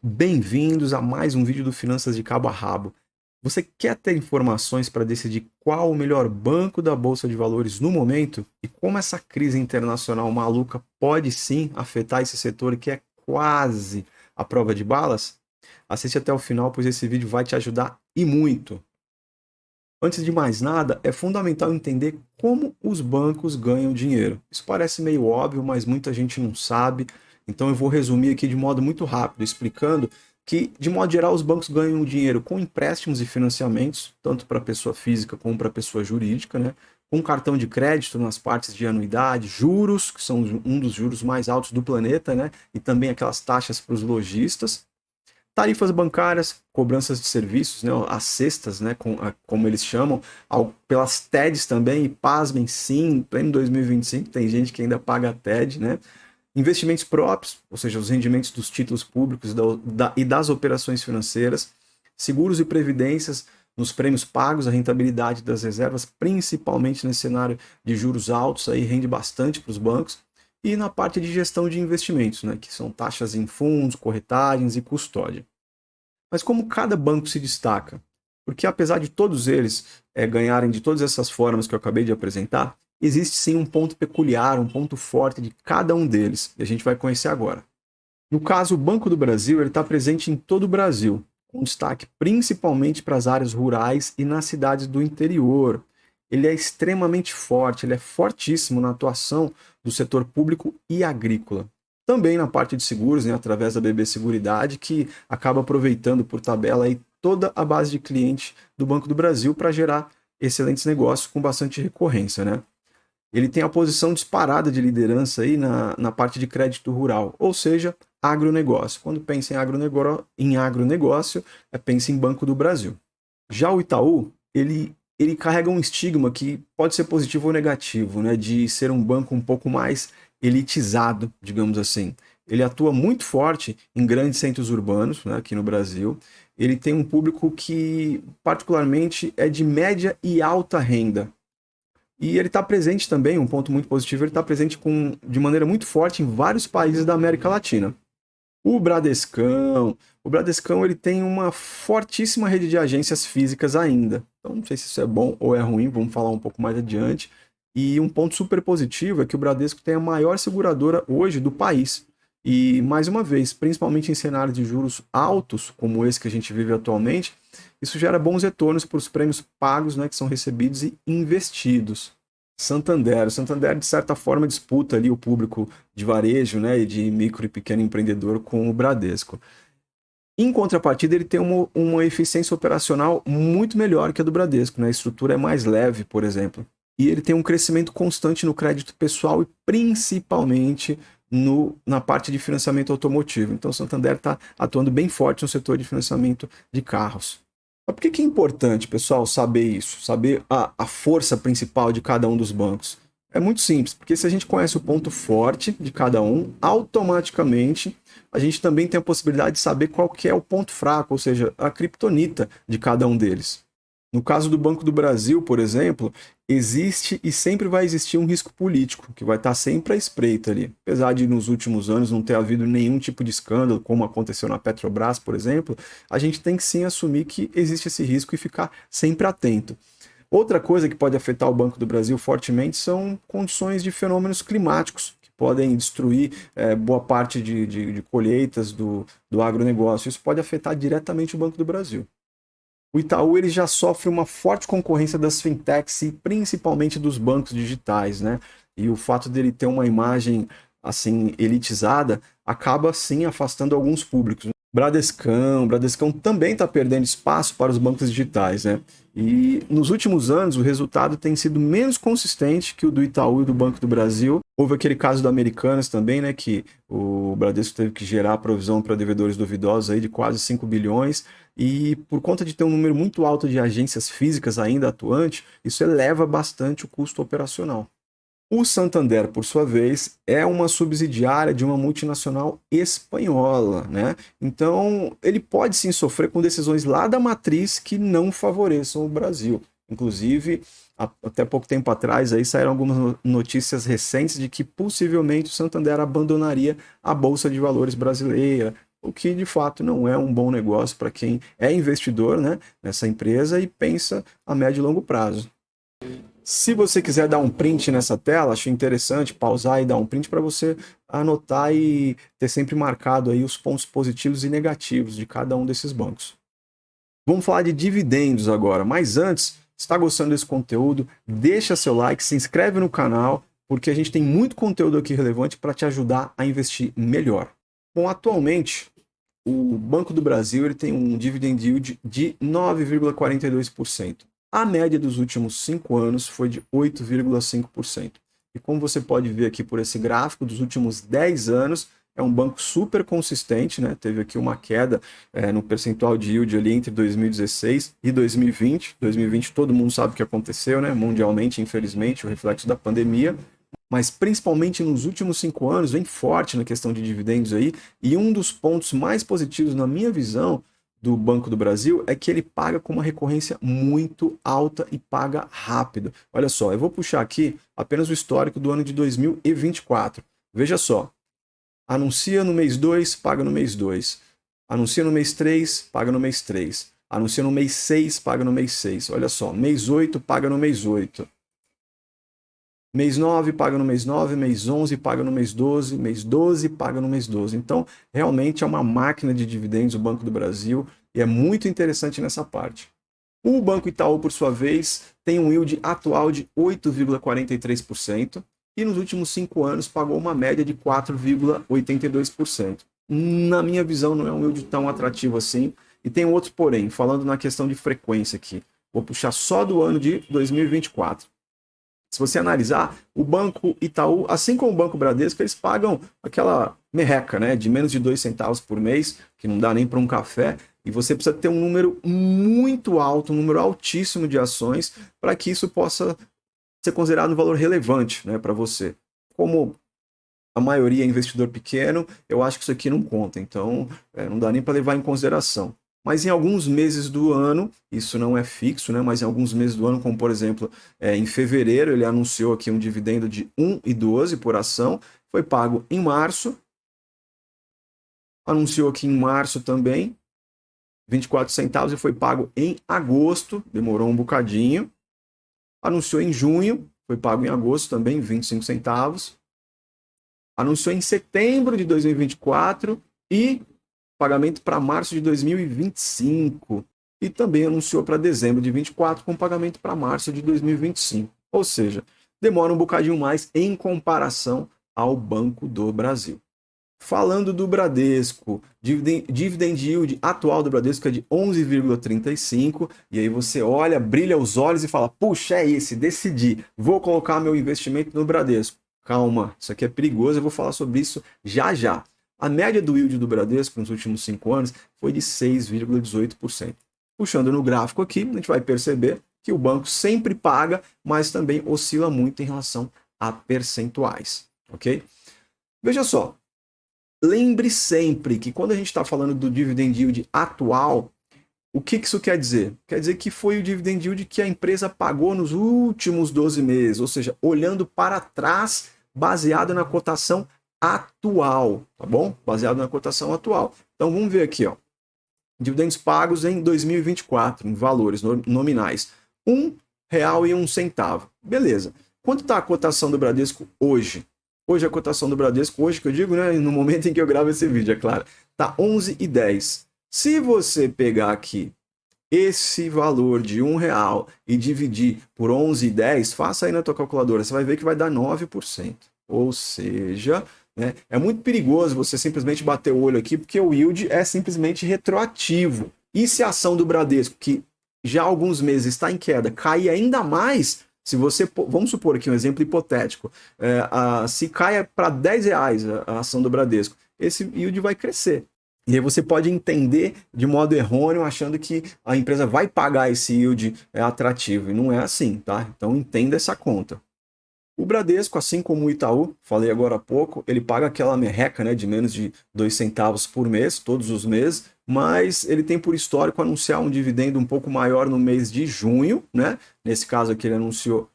Bem-vindos a mais um vídeo do Finanças de Cabo a Rabo. Você quer ter informações para decidir qual o melhor banco da Bolsa de Valores no momento e como essa crise internacional maluca pode sim afetar esse setor que é quase à prova de balas? Assiste até o final, pois esse vídeo vai te ajudar e muito. Antes de mais nada, é fundamental entender como os bancos ganham dinheiro. Isso parece meio óbvio, mas muita gente não sabe. Então eu vou resumir aqui de modo muito rápido, explicando que, de modo geral, os bancos ganham dinheiro com empréstimos e financiamentos, tanto para pessoa física como para pessoa jurídica, né? Com cartão de crédito nas partes de anuidade, juros, que são um dos juros mais altos do planeta, né? E também aquelas taxas para os lojistas. Tarifas bancárias, cobranças de serviços, né, as cestas, né, como eles chamam, pelas TEDs também, e pasmem sim, em pleno 2025 tem gente que ainda paga a TED, né? Investimentos próprios, ou seja, os rendimentos dos títulos públicos e das operações financeiras, seguros e previdências nos prêmios pagos, a rentabilidade das reservas, principalmente nesse cenário de juros altos, aí rende bastante para os bancos, e na parte de gestão de investimentos, né, que são taxas em fundos, corretagens e custódia. Mas como cada banco se destaca? Porque apesar de todos eles ganharem de todas essas formas que eu acabei de apresentar, existe sim um ponto peculiar, um ponto forte de cada um deles, e a gente vai conhecer agora. No caso, o Banco do Brasil está presente em todo o Brasil, com destaque principalmente para as áreas rurais e nas cidades do interior. Ele é extremamente forte, ele é fortíssimo na atuação do setor público e agrícola. Também na parte de seguros, né, através da BB Seguridade, que acaba aproveitando por tabela aí toda a base de cliente do Banco do Brasil para gerar excelentes negócios com bastante recorrência, né? Ele tem a posição disparada de liderança aí na parte de crédito rural, ou seja, agronegócio. Quando pensa em agronegócio, pensa em Banco do Brasil. Já o Itaú, ele carrega um estigma que pode ser positivo ou negativo, né, de ser um banco um pouco mais elitizado, digamos assim. Ele atua muito forte em grandes centros urbanos, né, aqui no Brasil. Ele tem um público que, particularmente, é de média e alta renda. E ele está presente também, um ponto muito positivo, ele está presente de maneira muito forte em vários países da América Latina. O Bradescão ele tem uma fortíssima rede de agências físicas ainda. Então não sei se isso é bom ou é ruim, vamos falar um pouco mais adiante. E um ponto super positivo é que o Bradesco tem a maior seguradora hoje do país. E mais uma vez, principalmente em cenários de juros altos, como esse que a gente vive atualmente, isso gera bons retornos para os prêmios pagos, né, que são recebidos e investidos. O Santander, de certa forma, disputa ali o público de varejo, né, e de micro e pequeno empreendedor com o Bradesco. Em contrapartida, ele tem uma eficiência operacional muito melhor que a do Bradesco, né? A estrutura é mais leve, por exemplo. E ele tem um crescimento constante no crédito pessoal e principalmente na parte de financiamento automotivo. Então, o Santander está atuando bem forte no setor de financiamento de carros. Mas por que é importante, pessoal, saber isso? Saber a força principal de cada um dos bancos? É muito simples, porque se a gente conhece o ponto forte de cada um, automaticamente a gente também tem a possibilidade de saber qual que é o ponto fraco, ou seja, a criptonita de cada um deles. No caso do Banco do Brasil, por exemplo, existe e sempre vai existir um risco político, que vai estar sempre à espreita ali. Apesar de nos últimos anos não ter havido nenhum tipo de escândalo, como aconteceu na Petrobras, por exemplo, a gente tem que sim assumir que existe esse risco e ficar sempre atento. Outra coisa que pode afetar o Banco do Brasil fortemente são condições de fenômenos climáticos, que podem destruir boa parte de colheitas do agronegócio. Isso pode afetar diretamente o Banco do Brasil. O Itaú ele já sofre uma forte concorrência das fintechs e principalmente dos bancos digitais, né? E o fato dele ter uma imagem assim elitizada acaba sim afastando alguns públicos. Bradescão também está perdendo espaço para os bancos digitais, né? E nos últimos anos o resultado tem sido menos consistente que o do Itaú e do Banco do Brasil. Houve aquele caso do Americanas também, né? Que o Bradesco teve que gerar a provisão para devedores duvidosos aí de quase 5 bilhões. E por conta de ter um número muito alto de agências físicas ainda atuantes, isso eleva bastante o custo operacional. O Santander, por sua vez, é uma subsidiária de uma multinacional espanhola, né? Então, ele pode sim sofrer com decisões lá da matriz que não favoreçam o Brasil. Inclusive, até pouco tempo atrás, aí saíram algumas notícias recentes de que possivelmente o Santander abandonaria a Bolsa de Valores brasileira, o que de fato não é um bom negócio para quem é investidor, né, nessa empresa e pensa a médio e longo prazo. Se você quiser dar um print nessa tela, acho interessante pausar e dar um print para você anotar e ter sempre marcado aí os pontos positivos e negativos de cada um desses bancos. Vamos falar de dividendos agora, mas antes, se está gostando desse conteúdo, deixa seu like, se inscreve no canal, porque a gente tem muito conteúdo aqui relevante para te ajudar a investir melhor. Bom, atualmente, o Banco do Brasil ele tem um dividend yield de 9,42%. A média dos últimos 5 anos foi de 8,5%. E como você pode ver aqui por esse gráfico, dos últimos 10 anos, é um banco super consistente, né? Teve aqui uma queda no percentual de yield ali entre 2016 e 2020. 2020 todo mundo sabe o que aconteceu, né? Mundialmente, infelizmente, o reflexo da pandemia. Mas principalmente nos últimos 5 anos, vem forte na questão de dividendos aí. E um dos pontos mais positivos, na minha visão, do Banco do Brasil é que ele paga com uma recorrência muito alta e paga rápido. Olha só, eu vou puxar aqui apenas o histórico do ano de 2024. Veja só, anuncia no mês 2, paga no mês 2. Anuncia no mês 3, paga no mês 3. Anuncia no mês 6, paga no mês 6. Olha só, mês 8, paga no mês 8. Mês 9 paga no mês 9, mês 11 paga no mês 12, mês 12 paga no mês 12. Então, realmente é uma máquina de dividendos o Banco do Brasil e é muito interessante nessa parte. O Banco Itaú, por sua vez, tem um yield atual de 8,43% e nos últimos 5 anos pagou uma média de 4,82%. Na minha visão, não é um yield tão atrativo assim. E tem outro porém, falando na questão de frequência aqui. Vou puxar só do ano de 2024. Se você analisar, o Banco Itaú, assim como o Banco Bradesco, eles pagam aquela merreca, né, de menos de 2 centavos por mês, que não dá nem para um café, e você precisa ter um número muito alto, um número altíssimo de ações, para que isso possa ser considerado um valor relevante, né, para você. Como a maioria é investidor pequeno, eu acho que isso aqui não conta, então não dá nem para levar em consideração. Mas em alguns meses do ano, isso não é fixo, né? Mas em alguns meses do ano, como por exemplo, em fevereiro, ele anunciou aqui um dividendo de 1,12 por ação, foi pago em março, anunciou aqui em março também, 24 centavos, e foi pago em agosto, demorou um bocadinho, anunciou em junho, foi pago em agosto também, 25 centavos, anunciou em setembro de 2024 e pagamento para março de 2025 e também anunciou para dezembro de 24 com pagamento para março de 2025. Ou seja, demora um bocadinho mais em comparação ao Banco do Brasil. Falando do Bradesco, dividend yield atual do Bradesco é de 11,35 e aí você olha, brilha os olhos e fala, puxa, é esse, decidi, vou colocar meu investimento no Bradesco. Calma, isso aqui é perigoso, eu vou falar sobre isso já já. A média do yield do Bradesco nos últimos 5 anos foi de 6,18%. Puxando no gráfico aqui, a gente vai perceber que o banco sempre paga, mas também oscila muito em relação a percentuais, ok? Veja só, lembre sempre que quando a gente está falando do dividend yield atual, o que isso quer dizer? Quer dizer que foi o dividend yield que a empresa pagou nos últimos 12 meses, ou seja, olhando para trás, baseado na cotação atual, tá bom? Baseado na cotação atual. Então vamos ver aqui, ó. Dividendos pagos em 2024, em valores nominais. R$1,01. Beleza. Quanto está a cotação do Bradesco hoje? Hoje a cotação do Bradesco, hoje que eu digo, né, no momento em que eu gravo esse vídeo, é claro, está 11,10. Se você pegar aqui esse valor de R$1 e dividir por 11,10, faça aí na tua calculadora, você vai ver que vai dar 9%. Ou seja, né, é muito perigoso você simplesmente bater o olho aqui, porque o yield é simplesmente retroativo. E se a ação do Bradesco, que já há alguns meses está em queda, cair ainda mais, se você, vamos supor aqui um exemplo hipotético, se cai para R$10 a ação do Bradesco, esse yield vai crescer. E aí você pode entender de modo errôneo, achando que a empresa vai pagar esse yield atrativo. E não é assim, tá? Então entenda essa conta. O Bradesco, assim como o Itaú, falei agora há pouco, ele paga aquela merreca, né, de menos de 2 centavos por mês, todos os meses, mas ele tem por histórico anunciar um dividendo um pouco maior no mês de junho, né? Nesse caso aqui ele anunciou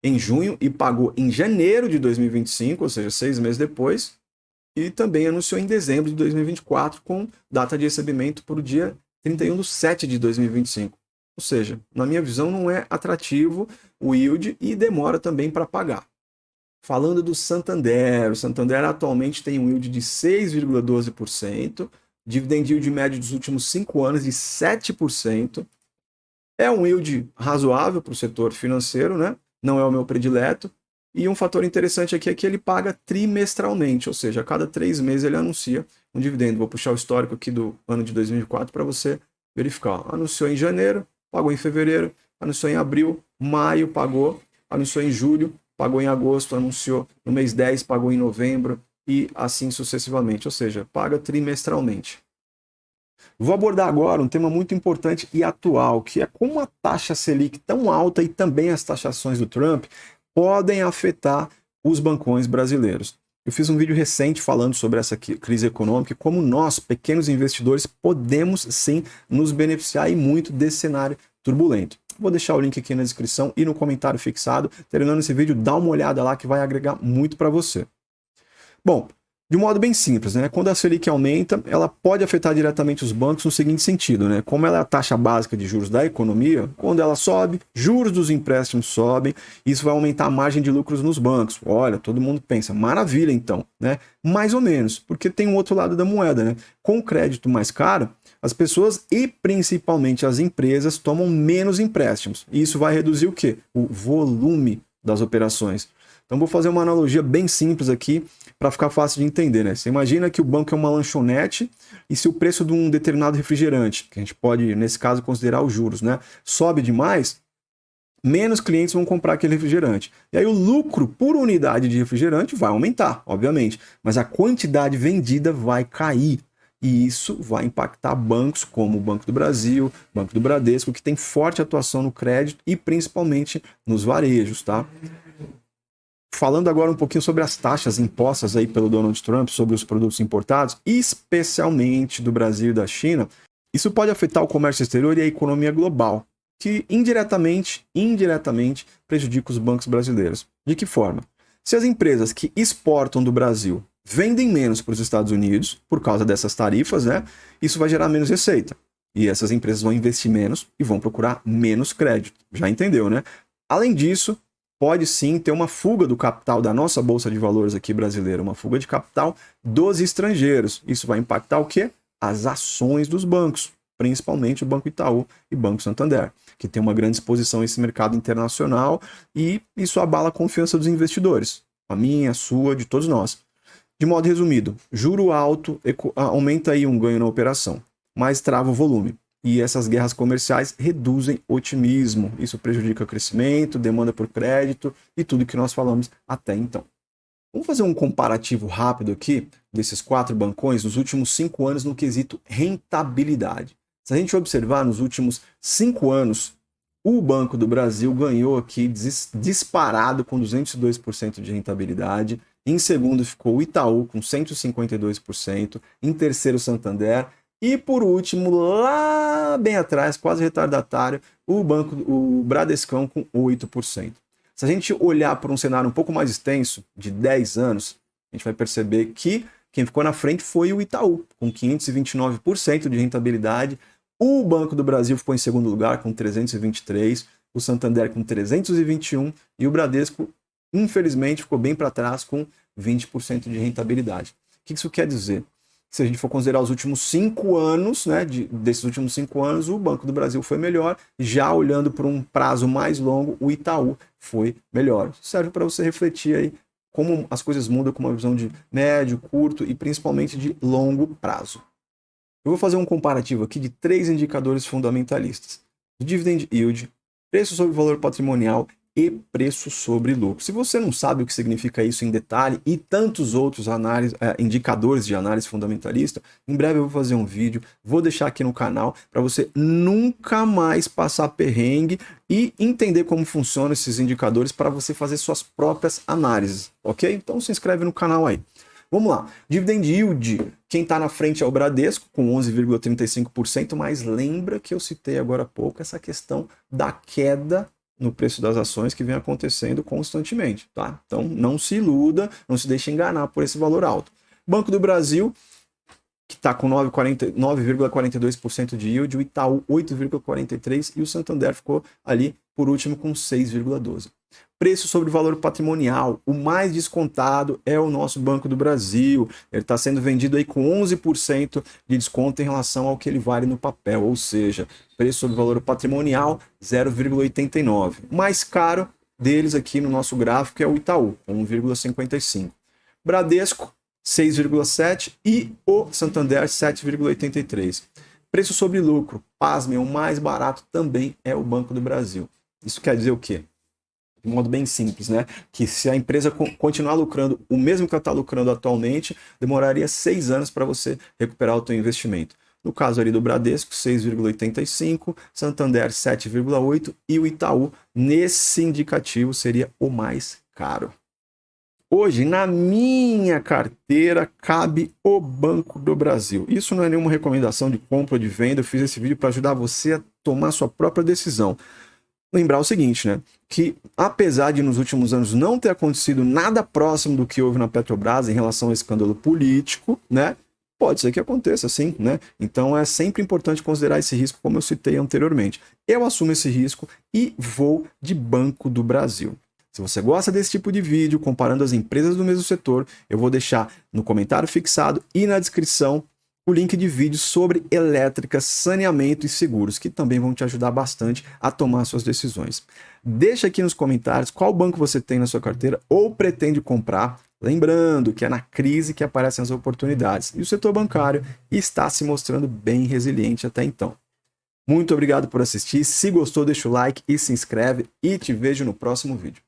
em junho e pagou em janeiro de 2025, ou seja, 6 meses depois. e também anunciou em dezembro de 2024, com data de recebimento para o dia 31/7 de 2025. Ou seja, na minha visão, não é atrativo o yield e demora também para pagar. Falando do Santander, o Santander atualmente tem um yield de 6,12%, dividend yield médio dos últimos 5 anos de 7%. É um yield razoável para o setor financeiro, né? Não é o meu predileto. E um fator interessante aqui é que ele paga trimestralmente, ou seja, a cada 3 meses ele anuncia um dividendo. Vou puxar o histórico aqui do ano de 2004 para você verificar. Anunciou em janeiro, pagou em fevereiro, anunciou em abril, maio pagou, anunciou em julho, pagou em agosto, anunciou no mês 10, pagou em novembro e assim sucessivamente, ou seja, paga trimestralmente. Vou abordar agora um tema muito importante e atual, que é como a taxa Selic tão alta e também as taxações do Trump podem afetar os bancões brasileiros. Eu fiz um vídeo recente falando sobre essa crise econômica e como nós, pequenos investidores, podemos sim nos beneficiar e muito desse cenário turbulento. Vou deixar o link aqui na descrição e no comentário fixado. Terminando esse vídeo, dá uma olhada lá que vai agregar muito para você. Bom, de um modo bem simples, né? Quando a Selic aumenta, ela pode afetar diretamente os bancos no seguinte sentido, né? Como ela é a taxa básica de juros da economia, quando ela sobe, juros dos empréstimos sobem, isso vai aumentar a margem de lucros nos bancos. Olha, todo mundo pensa, maravilha então, né? Mais ou menos, porque tem um outro lado da moeda, né? Com o crédito mais caro, as pessoas e principalmente as empresas tomam menos empréstimos. E isso vai reduzir o quê? O volume das operações. Então vou fazer uma analogia bem simples aqui para ficar fácil de entender, né? Você imagina que o banco é uma lanchonete e se o preço de um determinado refrigerante, que a gente pode, nesse caso, considerar os juros, né, sobe demais, menos clientes vão comprar aquele refrigerante. E aí o lucro por unidade de refrigerante vai aumentar, obviamente, mas a quantidade vendida vai cair. E isso vai impactar bancos como o Banco do Brasil, Banco do Bradesco, que tem forte atuação no crédito e principalmente nos varejos, tá? Falando agora um pouquinho sobre as taxas impostas aí pelo Donald Trump sobre os produtos importados, especialmente do Brasil e da China, isso pode afetar o comércio exterior e a economia global, que indiretamente prejudica os bancos brasileiros. De que forma? Se as empresas que exportam do Brasil vendem menos para os Estados Unidos, por causa dessas tarifas, né, isso vai gerar menos receita. E essas empresas vão investir menos e vão procurar menos crédito. Já entendeu, né? Além disso, pode sim ter uma fuga do capital da nossa Bolsa de Valores aqui brasileira, uma fuga de capital dos estrangeiros. Isso vai impactar o quê? As ações dos bancos, principalmente o Banco Itaú e Banco Santander, que tem uma grande exposição a esse mercado internacional e isso abala a confiança dos investidores, a minha, a sua, de todos nós. De modo resumido, juro alto aumenta aí um ganho na operação, mas trava o volume. E essas guerras comerciais reduzem otimismo. Isso prejudica o crescimento, demanda por crédito e tudo que nós falamos até então. Vamos fazer um comparativo rápido aqui desses 4 bancões nos últimos 5 anos no quesito rentabilidade. Se a gente observar nos últimos 5 anos, o Banco do Brasil ganhou aqui disparado com 202% de rentabilidade. Em segundo ficou o Itaú com 152%. Em terceiro, o Santander. E por último, lá bem atrás, quase retardatário, o Bradescão com 8%. Se a gente olhar para um cenário um pouco mais extenso, de 10 anos, a gente vai perceber que quem ficou na frente foi o Itaú, com 529% de rentabilidade. O Banco do Brasil ficou em segundo lugar, com 323%, o Santander com 321% e o Bradesco, infelizmente, ficou bem para trás, com 20% de rentabilidade. O que isso quer dizer? Se a gente for considerar os últimos 5 anos, né, desses últimos 5 anos, o Banco do Brasil foi melhor. Já olhando por um prazo mais longo, o Itaú foi melhor. Serve para você refletir aí como as coisas mudam com uma visão de médio, curto e principalmente de longo prazo. Eu vou fazer um comparativo aqui de 3 indicadores fundamentalistas: o dividend yield, preço sobre valor patrimonial e preço sobre lucro. Se você não sabe o que significa isso em detalhe e tantos outros indicadores de análise fundamentalista, em breve eu vou fazer um vídeo, vou deixar aqui no canal para você nunca mais passar perrengue e entender como funcionam esses indicadores para você fazer suas próprias análises, ok? Então se inscreve no canal aí. Vamos lá, dividend yield, quem está na frente é o Bradesco, com 11,35%, mas lembra que eu citei agora há pouco essa questão da queda no preço das ações que vem acontecendo constantemente, tá? Então não se iluda, não se deixe enganar por esse valor alto. Banco do Brasil, que está com 9,42% de yield, o Itaú 8,43% e o Santander ficou ali por último com 6,12%. Preço sobre valor patrimonial, o mais descontado é o nosso Banco do Brasil. Ele está sendo vendido aí com 11% de desconto em relação ao que ele vale no papel, ou seja, preço sobre valor patrimonial 0,89. O mais caro deles aqui no nosso gráfico é o Itaú, com 1,55. Bradesco 6,7 e o Santander 7,83. Preço sobre lucro, pasmem, o mais barato também é o Banco do Brasil. Isso quer dizer o quê? De modo bem simples, né? Que se a empresa continuar lucrando o mesmo que ela está lucrando atualmente, demoraria 6 anos para você recuperar o teu investimento. No caso ali do Bradesco, 6,85, Santander 7,8 e o Itaú, nesse indicativo, seria o mais caro. Hoje, na minha carteira, cabe o Banco do Brasil. Isso não é nenhuma recomendação de compra ou de venda, eu fiz esse vídeo para ajudar você a tomar sua própria decisão. Lembrar o seguinte, né? Que apesar de nos últimos anos não ter acontecido nada próximo do que houve na Petrobras em relação ao escândalo político, né? Pode ser que aconteça, sim, né? Então é sempre importante considerar esse risco, como eu citei anteriormente. Eu assumo esse risco e vou de Banco do Brasil. Se você gosta desse tipo de vídeo, comparando as empresas do mesmo setor, eu vou deixar no comentário fixado e na descrição o link de vídeos sobre elétrica, saneamento e seguros, que também vão te ajudar bastante a tomar suas decisões. Deixa aqui nos comentários qual banco você tem na sua carteira ou pretende comprar. Lembrando que é na crise que aparecem as oportunidades. E o setor bancário está se mostrando bem resiliente até então. Muito obrigado por assistir. Se gostou, deixa o like e se inscreve. E te vejo no próximo vídeo.